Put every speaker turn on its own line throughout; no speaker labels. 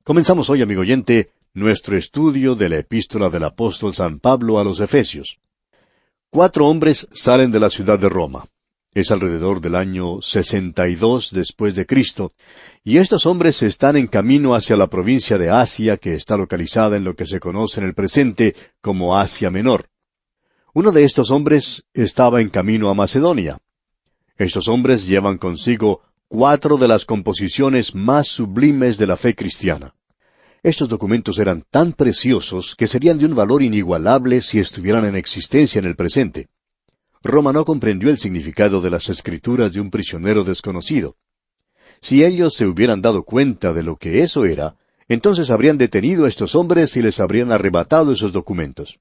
Comenzamos hoy, amigo oyente, nuestro estudio de la epístola del apóstol San Pablo a los Efesios. 4 hombres salen de la ciudad de Roma. Es alrededor del año 62 después de Cristo, y estos hombres están en camino hacia la provincia de Asia, que está localizada en lo que se conoce en el presente como Asia Menor. Uno de estos hombres estaba en camino a Macedonia. Estos hombres llevan consigo 4 de las composiciones más sublimes de la fe cristiana. Estos documentos eran tan preciosos que serían de un valor inigualable si estuvieran en existencia en el presente. Roma no comprendió el significado de las escrituras de un prisionero desconocido. Si ellos se hubieran dado cuenta de lo que eso era, entonces habrían detenido a estos hombres y les habrían arrebatado esos documentos.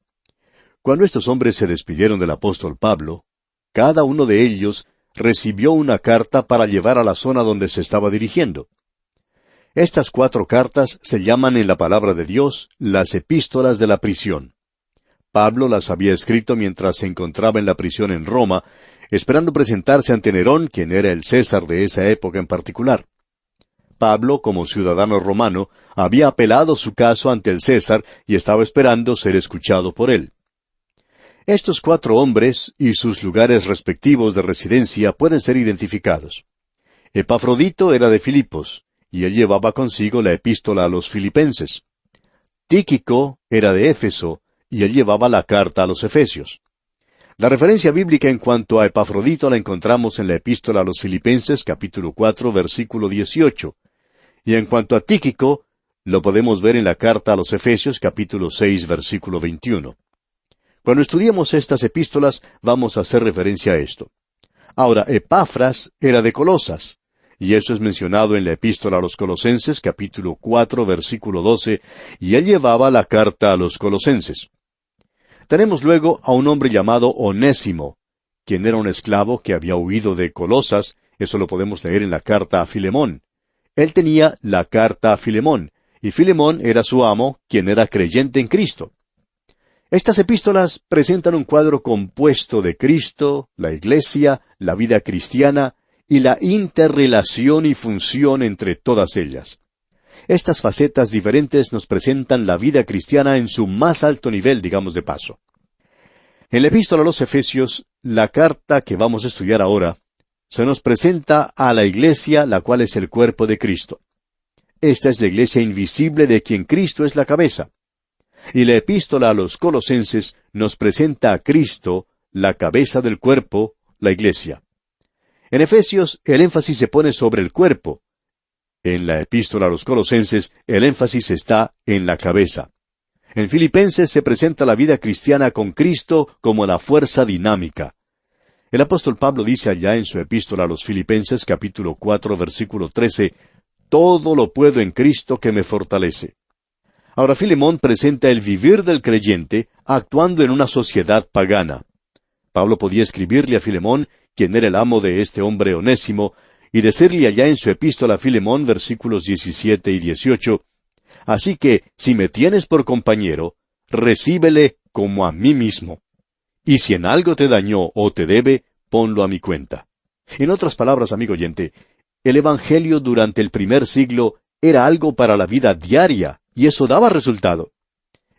Cuando estos hombres se despidieron del apóstol Pablo, cada uno de ellos recibió una carta para llevar a la zona donde se estaba dirigiendo. Estas 4 cartas se llaman en la palabra de Dios las epístolas de la prisión. Pablo las había escrito mientras se encontraba en la prisión en Roma, esperando presentarse ante Nerón, quien era el César de esa época en particular. Pablo, como ciudadano romano, había apelado su caso ante el César y estaba esperando ser escuchado por él. Estos 4 hombres y sus lugares respectivos de residencia pueden ser identificados. Epafrodito era de Filipos, y él llevaba consigo la epístola a los Filipenses. Tíquico era de Éfeso, y él llevaba la carta a los Efesios. La referencia bíblica en cuanto a Epafrodito la encontramos en la epístola a los Filipenses, capítulo 4, versículo 18. Y en cuanto a Tíquico, lo podemos ver en la carta a los Efesios, capítulo 6, versículo 21. Cuando estudiemos estas epístolas, vamos a hacer referencia a esto. Ahora, Epafras era de Colosas, y eso es mencionado en la epístola a los Colosenses, capítulo 4, versículo 12, y él llevaba la carta a los Colosenses. Tenemos luego a un hombre llamado Onésimo, quien era un esclavo que había huido de Colosas, eso lo podemos leer en la carta a Filemón. Él tenía la carta a Filemón, y Filemón era su amo, quien era creyente en Cristo. Estas epístolas presentan un cuadro compuesto de Cristo, la Iglesia, la vida cristiana, y la interrelación y función entre todas ellas. Estas facetas diferentes nos presentan la vida cristiana en su más alto nivel, digamos de paso. En la epístola a los Efesios, la carta que vamos a estudiar ahora, se nos presenta a la Iglesia, la cual es el cuerpo de Cristo. Esta es la Iglesia invisible de quien Cristo es la cabeza. Y la epístola a los Colosenses nos presenta a Cristo, la cabeza del cuerpo, la Iglesia. En Efesios, el énfasis se pone sobre el cuerpo. En la epístola a los Colosenses, el énfasis está en la cabeza. En Filipenses se presenta la vida cristiana con Cristo como la fuerza dinámica. El apóstol Pablo dice allá en su epístola a los Filipenses, capítulo 4, versículo 13, «Todo lo puedo en Cristo que me fortalece». Ahora Filemón presenta el vivir del creyente actuando en una sociedad pagana. Pablo podía escribirle a Filemón, quien era el amo de este hombre Onésimo, y decirle allá en su epístola a Filemón, versículos 17 y 18, «Así que, si me tienes por compañero, recíbele como a mí mismo. Y si en algo te dañó o te debe, ponlo a mi cuenta». En otras palabras, amigo oyente, el Evangelio durante el primer siglo era algo para la vida diaria, y eso daba resultado.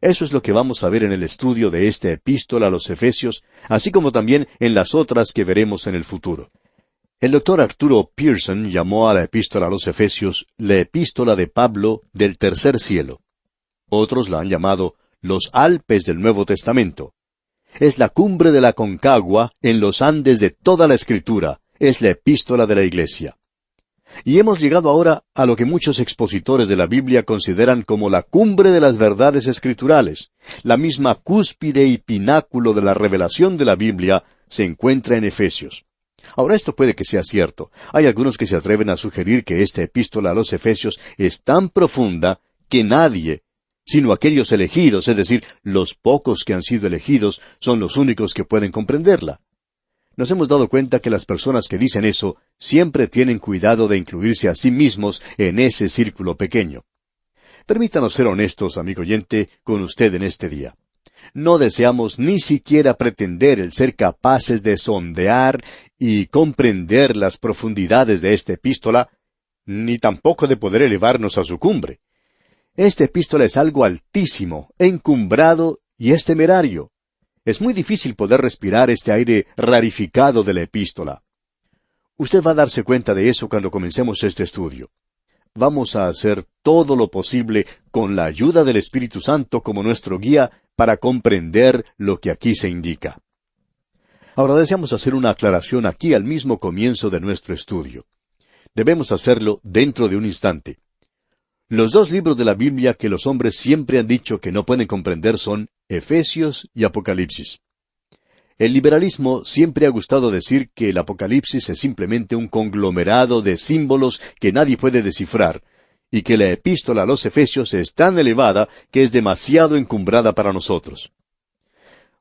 Eso es lo que vamos a ver en el estudio de esta epístola a los Efesios, así como también en las otras que veremos en el futuro. El doctor Arturo Pearson llamó a la epístola a los Efesios la epístola de Pablo del tercer cielo. Otros la han llamado los Alpes del Nuevo Testamento. Es la cumbre de la Concagua en los Andes de toda la Escritura. Es la epístola de la Iglesia. Y hemos llegado ahora a lo que muchos expositores de la Biblia consideran como la cumbre de las verdades escriturales. La misma cúspide y pináculo de la revelación de la Biblia se encuentra en Efesios. Ahora esto puede que sea cierto. Hay algunos que se atreven a sugerir que esta epístola a los Efesios es tan profunda que nadie, sino aquellos elegidos, es decir, los pocos que han sido elegidos, son los únicos que pueden comprenderla. Nos hemos dado cuenta que las personas que dicen eso siempre tienen cuidado de incluirse a sí mismos en ese círculo pequeño. Permítanos ser honestos, amigo oyente, con usted en este día. No deseamos ni siquiera pretender el ser capaces de sondear y comprender las profundidades de esta epístola, ni tampoco de poder elevarnos a su cumbre. Esta epístola es algo altísimo, encumbrado y es temerario. Es muy difícil poder respirar este aire rarificado de la epístola. Usted va a darse cuenta de eso cuando comencemos este estudio. Vamos a hacer todo lo posible con la ayuda del Espíritu Santo como nuestro guía para comprender lo que aquí se indica. Ahora deseamos hacer una aclaración aquí al mismo comienzo de nuestro estudio. Debemos hacerlo dentro de un instante. Los dos libros de la Biblia que los hombres siempre han dicho que no pueden comprender son Efesios y Apocalipsis. El liberalismo siempre ha gustado decir que el Apocalipsis es simplemente un conglomerado de símbolos que nadie puede descifrar, y que la epístola a los Efesios es tan elevada que es demasiado encumbrada para nosotros.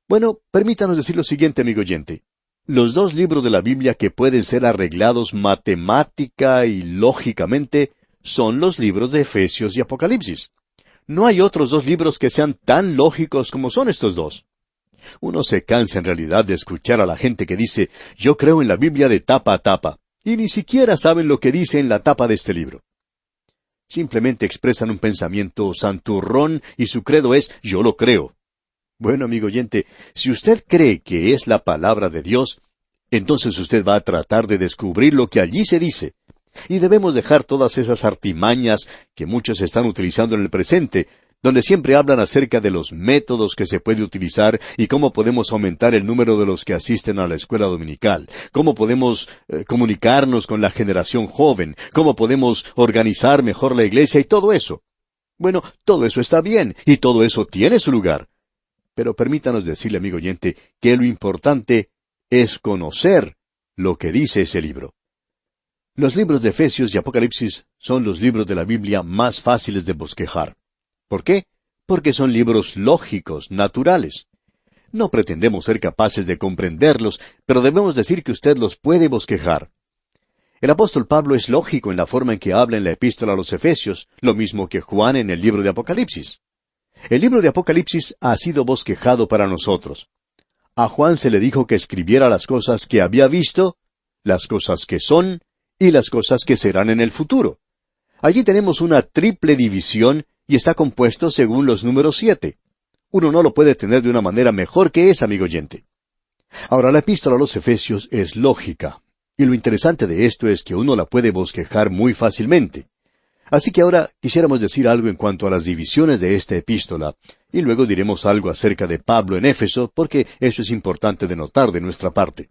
Bueno, permítanos decir lo siguiente, amigo oyente. Los dos libros de la Biblia que pueden ser arreglados matemática y lógicamente son los libros de Efesios y Apocalipsis. No hay otros dos libros que sean tan lógicos como son estos dos. Uno se cansa en realidad de escuchar a la gente que dice, yo creo en la Biblia de tapa a tapa, y ni siquiera saben lo que dice en la tapa de este libro. Simplemente expresan un pensamiento santurrón y su credo es, yo lo creo. Bueno, amigo oyente, si usted cree que es la palabra de Dios, entonces usted va a tratar de descubrir lo que allí se dice. Y debemos dejar todas esas artimañas que muchos están utilizando en el presente, donde siempre hablan acerca de los métodos que se puede utilizar y cómo podemos aumentar el número de los que asisten a la escuela dominical, cómo podemos comunicarnos con la generación joven, cómo podemos organizar mejor la iglesia y todo eso. Bueno, todo eso está bien y todo eso tiene su lugar. Pero permítanos decirle, amigo oyente, que lo importante es conocer lo que dice ese libro. Los libros de Efesios y Apocalipsis son los libros de la Biblia más fáciles de bosquejar. ¿Por qué? Porque son libros lógicos, naturales. No pretendemos ser capaces de comprenderlos, pero debemos decir que usted los puede bosquejar. El apóstol Pablo es lógico en la forma en que habla en la epístola a los Efesios, lo mismo que Juan en el libro de Apocalipsis. El libro de Apocalipsis ha sido bosquejado para nosotros. A Juan se le dijo que escribiera las cosas que había visto, las cosas que son y las cosas que serán en el futuro. Allí tenemos una triple división y está compuesto según los números 7. Uno no lo puede tener de una manera mejor que esa, amigo oyente. Ahora, la epístola a los Efesios es lógica, y lo interesante de esto es que uno la puede bosquejar muy fácilmente. Así que ahora quisiéramos decir algo en cuanto a las divisiones de esta epístola, y luego diremos algo acerca de Pablo en Éfeso, porque eso es importante de notar de nuestra parte.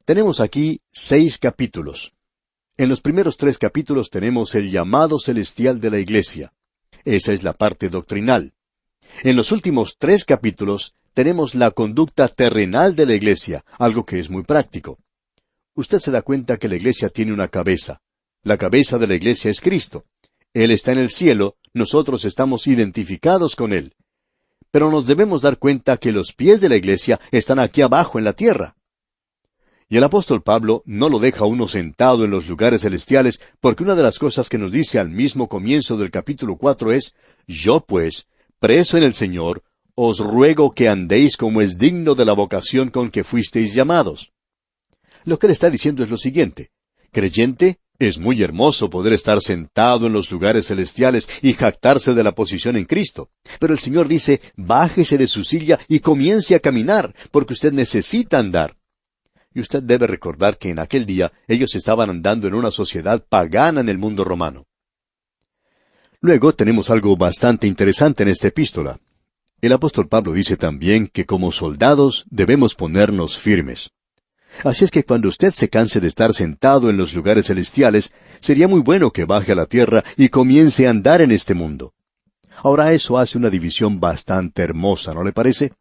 Tenemos aquí 6 capítulos. En los primeros 3 capítulos tenemos el llamado celestial de la iglesia. Esa es la parte doctrinal. En los últimos 3 capítulos tenemos la conducta terrenal de la iglesia, algo que es muy práctico. Usted se da cuenta que la iglesia tiene una cabeza. La cabeza de la iglesia es Cristo. Él está en el cielo, nosotros estamos identificados con Él. Pero nos debemos dar cuenta que los pies de la iglesia están aquí abajo en la tierra. Y el apóstol Pablo no lo deja uno sentado en los lugares celestiales, porque una de las cosas que nos dice al mismo comienzo del capítulo 4 es, yo pues, preso en el Señor, os ruego que andéis como es digno de la vocación con que fuisteis llamados. Lo que él está diciendo es lo siguiente. Creyente, es muy hermoso poder estar sentado en los lugares celestiales y jactarse de la posición en Cristo. Pero el Señor dice, bájese de su silla y comience a caminar, porque usted necesita andar. Y usted debe recordar que en aquel día ellos estaban andando en una sociedad pagana en el mundo romano. Luego tenemos algo bastante interesante en esta epístola. El apóstol Pablo dice también que como soldados debemos ponernos firmes. Así es que cuando usted se canse de estar sentado en los lugares celestiales, sería muy bueno que baje a la tierra y comience a andar en este mundo. Ahora eso hace una división bastante hermosa, ¿no le parece?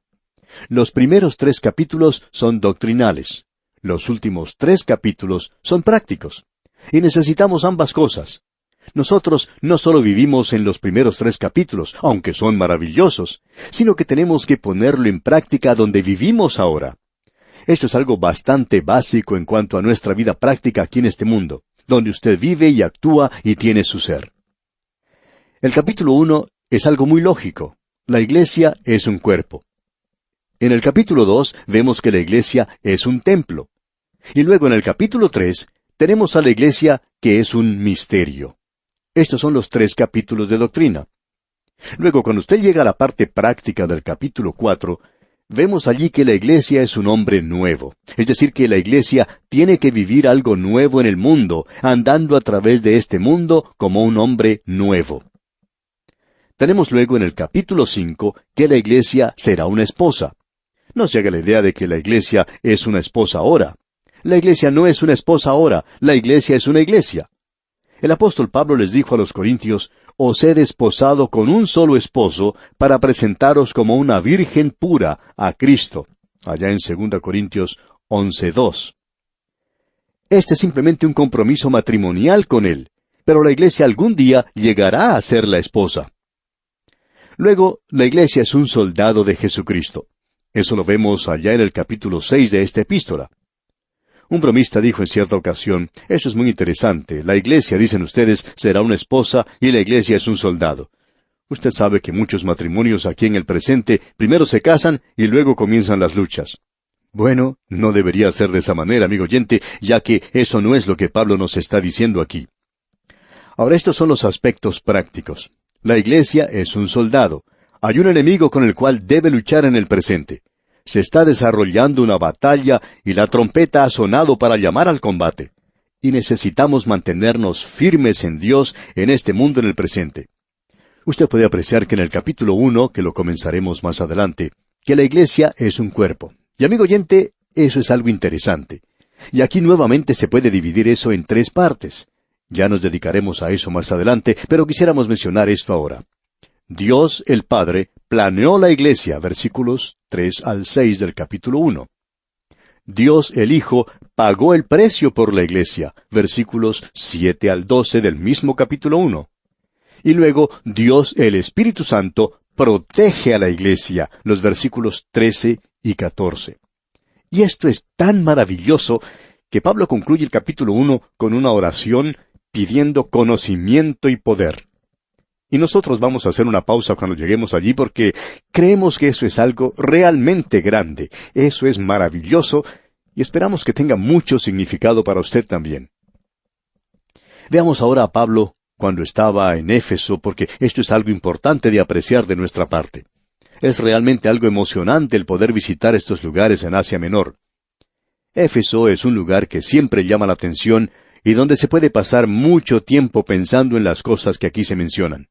Los primeros 3 capítulos son doctrinales. Los últimos 3 capítulos son prácticos. Y necesitamos ambas cosas. Nosotros no solo vivimos en los primeros 3 capítulos, aunque son maravillosos, sino que tenemos que ponerlo en práctica donde vivimos ahora. Esto es algo bastante básico en cuanto a nuestra vida práctica aquí en este mundo, donde usted vive y actúa y tiene su ser. El capítulo 1 es algo muy lógico. La iglesia es un cuerpo. En el capítulo 2 vemos que la iglesia es un templo. Y luego en el capítulo 3 tenemos a la iglesia que es un misterio. Estos son los 3 capítulos de doctrina. Luego, cuando usted llega a la parte práctica del capítulo 4, vemos allí que la iglesia es un hombre nuevo. Es decir, que la iglesia tiene que vivir algo nuevo en el mundo, andando a través de este mundo como un hombre nuevo. Tenemos luego en el capítulo 5 que la iglesia será una esposa. No se haga la idea de que la iglesia es una esposa ahora. La iglesia no es una esposa ahora, la iglesia es una iglesia. El apóstol Pablo les dijo a los corintios: os he desposado con un solo esposo para presentaros como una virgen pura a Cristo. Allá en 2 Corintios 11:2. Este es simplemente un compromiso matrimonial con él, pero la iglesia algún día llegará a ser la esposa. Luego, la iglesia es un soldado de Jesucristo. Eso lo vemos allá en el capítulo 6 de esta epístola. Un bromista dijo en cierta ocasión: eso es muy interesante, la iglesia, dicen ustedes, será una esposa y la iglesia es un soldado. Usted sabe que muchos matrimonios aquí en el presente primero se casan y luego comienzan las luchas. Bueno, no debería ser de esa manera, amigo oyente, ya que eso no es lo que Pablo nos está diciendo aquí. Ahora, estos son los aspectos prácticos. La iglesia es un soldado. Hay un enemigo con el cual debe luchar en el presente. Se está desarrollando una batalla y la trompeta ha sonado para llamar al combate. Y necesitamos mantenernos firmes en Dios en este mundo en el presente. Usted puede apreciar que en el capítulo 1, que lo comenzaremos más adelante, que la iglesia es un cuerpo. Y amigo oyente, eso es algo interesante. Y aquí nuevamente se puede dividir eso en 3 partes. Ya nos dedicaremos a eso más adelante, pero quisiéramos mencionar esto ahora. Dios, el Padre, planeó la iglesia, versículos 3 al 6 del capítulo 1. Dios, el Hijo, pagó el precio por la iglesia, versículos 7 al 12 del mismo capítulo 1. Y luego, Dios, el Espíritu Santo, protege a la iglesia, los versículos 13 y 14. Y esto es tan maravilloso que Pablo concluye el capítulo 1 con una oración pidiendo conocimiento y poder. Y nosotros vamos a hacer una pausa cuando lleguemos allí porque creemos que eso es algo realmente grande. Eso es maravilloso y esperamos que tenga mucho significado para usted también. Veamos ahora a Pablo cuando estaba en Éfeso, porque esto es algo importante de apreciar de nuestra parte. Es realmente algo emocionante el poder visitar estos lugares en Asia Menor. Éfeso es un lugar que siempre llama la atención y donde se puede pasar mucho tiempo pensando en las cosas que aquí se mencionan.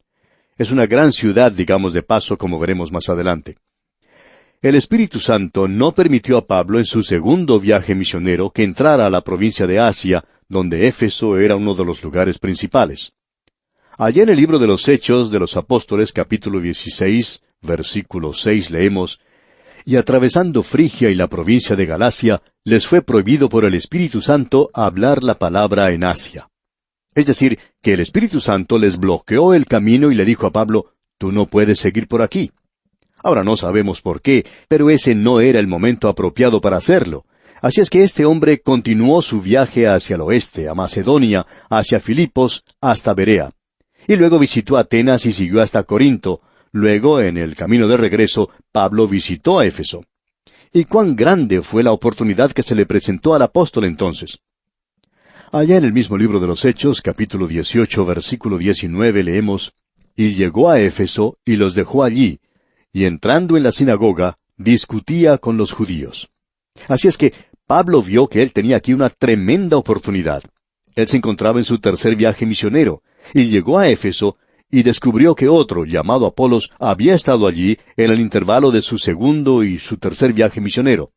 Es una gran ciudad, digamos de paso, como veremos más adelante. El Espíritu Santo no permitió a Pablo en su segundo viaje misionero que entrara a la provincia de Asia, donde Éfeso era uno de los lugares principales. Allá en el libro de los Hechos de los Apóstoles, capítulo 16, versículo 6, leemos: y atravesando Frigia y la provincia de Galacia, les fue prohibido por el Espíritu Santo hablar la palabra en Asia. Es decir, que el Espíritu Santo les bloqueó el camino y le dijo a Pablo: tú no puedes seguir por aquí. Ahora no sabemos por qué, pero ese no era el momento apropiado para hacerlo. Así es que este hombre continuó su viaje hacia el oeste, a Macedonia, hacia Filipos, hasta Berea. Y luego visitó Atenas y siguió hasta Corinto. Luego, en el camino de regreso, Pablo visitó a Éfeso. ¿Y cuán grande fue la oportunidad que se le presentó al apóstol entonces? Allá en el mismo libro de los Hechos, capítulo 18, versículo 19, leemos: y llegó a Éfeso y los dejó allí, y entrando en la sinagoga, discutía con los judíos. Así es que Pablo vio que él tenía aquí una tremenda oportunidad. Él se encontraba en su tercer viaje misionero, y llegó a Éfeso, y descubrió que otro, llamado Apolos, había estado allí en el intervalo de su segundo y su tercer viaje misionero.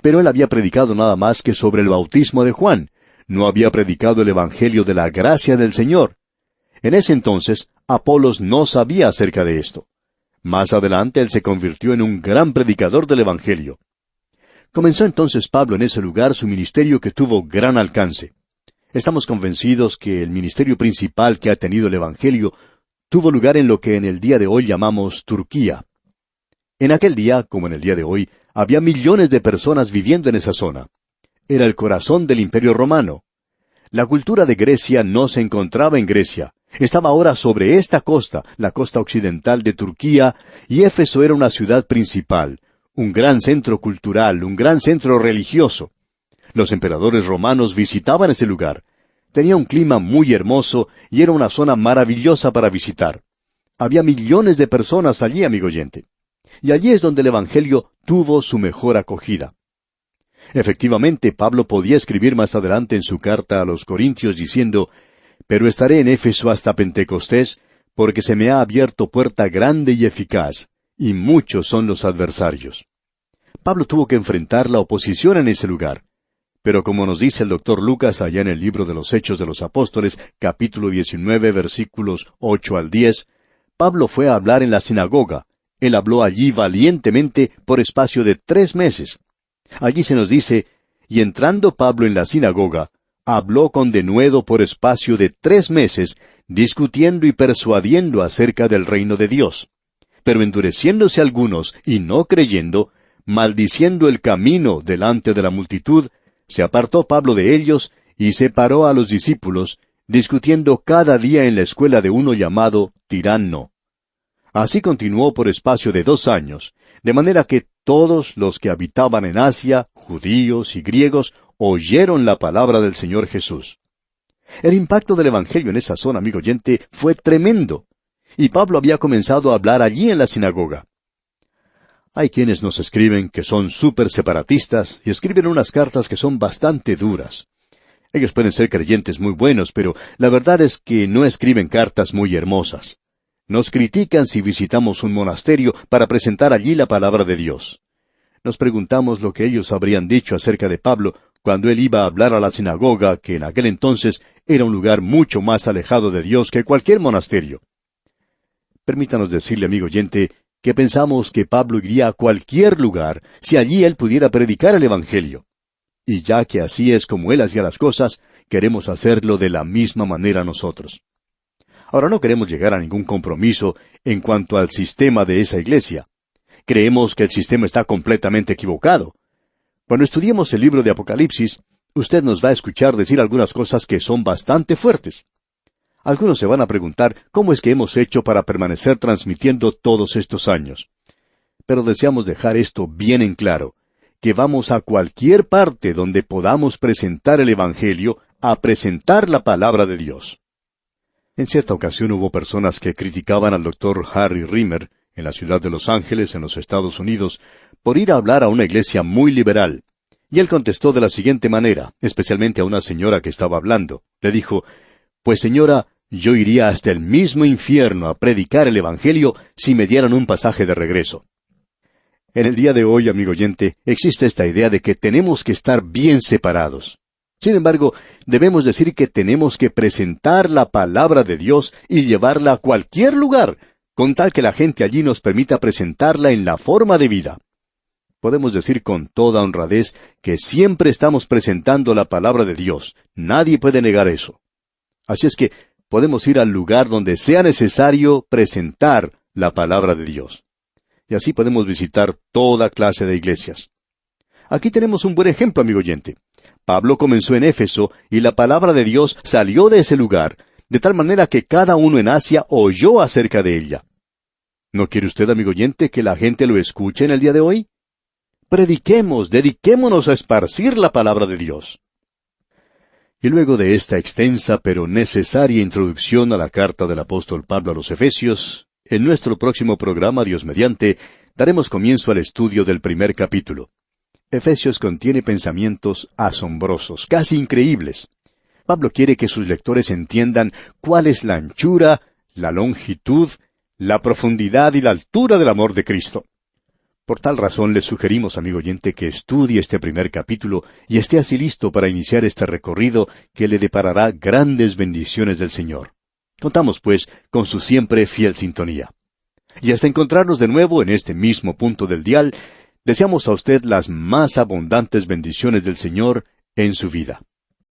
Pero él había predicado nada más que sobre el bautismo de Juan. No había predicado el Evangelio de la gracia del Señor. En ese entonces, Apolos no sabía acerca de esto. Más adelante él se convirtió en un gran predicador del Evangelio. Comenzó entonces Pablo en ese lugar su ministerio que tuvo gran alcance. Estamos convencidos que el ministerio principal que ha tenido el Evangelio tuvo lugar en lo que en el día de hoy llamamos Turquía. En aquel día, como en el día de hoy, había millones de personas viviendo en esa zona. Era el corazón del Imperio Romano. La cultura de Grecia no se encontraba en Grecia. Estaba ahora sobre esta costa, la costa occidental de Turquía, y Éfeso era una ciudad principal, un gran centro cultural, un gran centro religioso. Los emperadores romanos visitaban ese lugar. Tenía un clima muy hermoso y era una zona maravillosa para visitar. Había millones de personas allí, amigo oyente. Y allí es donde el Evangelio tuvo su mejor acogida. Efectivamente, Pablo podía escribir más adelante en su carta a los Corintios diciendo, «Pero estaré en Éfeso hasta Pentecostés, porque se me ha abierto puerta grande y eficaz, y muchos son los adversarios». Pablo tuvo que enfrentar la oposición en ese lugar. Pero como nos dice el doctor Lucas allá en el libro de los Hechos de los Apóstoles, capítulo 19, versículos 8 al 10, Pablo fue a hablar en la sinagoga. Él habló allí valientemente por espacio de 3 meses. Allí se nos dice, «Y entrando Pablo en la sinagoga, habló con denuedo por espacio de 3 meses, discutiendo y persuadiendo acerca del reino de Dios. Pero endureciéndose algunos y no creyendo, maldiciendo el camino delante de la multitud, se apartó Pablo de ellos y separó a los discípulos, discutiendo cada día en la escuela de uno llamado Tiranno. Así continuó por espacio de 2 años, de manera que todos los que habitaban en Asia, judíos y griegos, oyeron la palabra del Señor Jesús». El impacto del Evangelio en esa zona, amigo oyente, fue tremendo. Y Pablo había comenzado a hablar allí en la sinagoga. Hay quienes nos escriben que son súper separatistas y escriben unas cartas que son bastante duras. Ellos pueden ser creyentes muy buenos, pero la verdad es que no escriben cartas muy hermosas. Nos critican si visitamos un monasterio para presentar allí la palabra de Dios. Nos preguntamos lo que ellos habrían dicho acerca de Pablo cuando él iba a hablar a la sinagoga, que en aquel entonces era un lugar mucho más alejado de Dios que cualquier monasterio. Permítanos decirle, amigo oyente, que pensamos que Pablo iría a cualquier lugar si allí él pudiera predicar el Evangelio. Y ya que así es como él hacía las cosas, queremos hacerlo de la misma manera nosotros. Ahora no queremos llegar a ningún compromiso en cuanto al sistema de esa iglesia. Creemos que el sistema está completamente equivocado. Cuando estudiemos el libro de Apocalipsis, usted nos va a escuchar decir algunas cosas que son bastante fuertes. Algunos se van a preguntar cómo es que hemos hecho para permanecer transmitiendo todos estos años. Pero deseamos dejar esto bien en claro, que vamos a cualquier parte donde podamos presentar el Evangelio, a presentar la palabra de Dios. En cierta ocasión hubo personas que criticaban al doctor Harry Rimmer, en la ciudad de Los Ángeles, en los Estados Unidos, por ir a hablar a una iglesia muy liberal. Y él contestó de la siguiente manera, especialmente a una señora que estaba hablando. Le dijo, «Pues señora, yo iría hasta el mismo infierno a predicar el Evangelio si me dieran un pasaje de regreso». En el día de hoy, amigo oyente, existe esta idea de que tenemos que estar bien separados. Sin embargo, debemos decir que tenemos que presentar la palabra de Dios y llevarla a cualquier lugar, con tal que la gente allí nos permita presentarla en la forma de vida. Podemos decir con toda honradez que siempre estamos presentando la palabra de Dios. Nadie puede negar eso. Así es que podemos ir al lugar donde sea necesario presentar la palabra de Dios. Y así podemos visitar toda clase de iglesias. Aquí tenemos un buen ejemplo, amigo oyente. Pablo comenzó en Éfeso y la palabra de Dios salió de ese lugar, de tal manera que cada uno en Asia oyó acerca de ella. ¿No quiere usted, amigo oyente, que la gente lo escuche en el día de hoy? Prediquemos, dediquémonos a esparcir la palabra de Dios. Y luego de esta extensa pero necesaria introducción a la carta del apóstol Pablo a los Efesios, en nuestro próximo programa, Dios mediante, daremos comienzo al estudio del primer capítulo. Efesios contiene pensamientos asombrosos, casi increíbles. Pablo quiere que sus lectores entiendan cuál es la anchura, la longitud, la profundidad y la altura del amor de Cristo. Por tal razón le sugerimos, amigo oyente, que estudie este primer capítulo y esté así listo para iniciar este recorrido que le deparará grandes bendiciones del Señor. Contamos, pues, con su siempre fiel sintonía. Y hasta encontrarnos de nuevo en este mismo punto del dial, deseamos a usted las más abundantes bendiciones del Señor en su vida.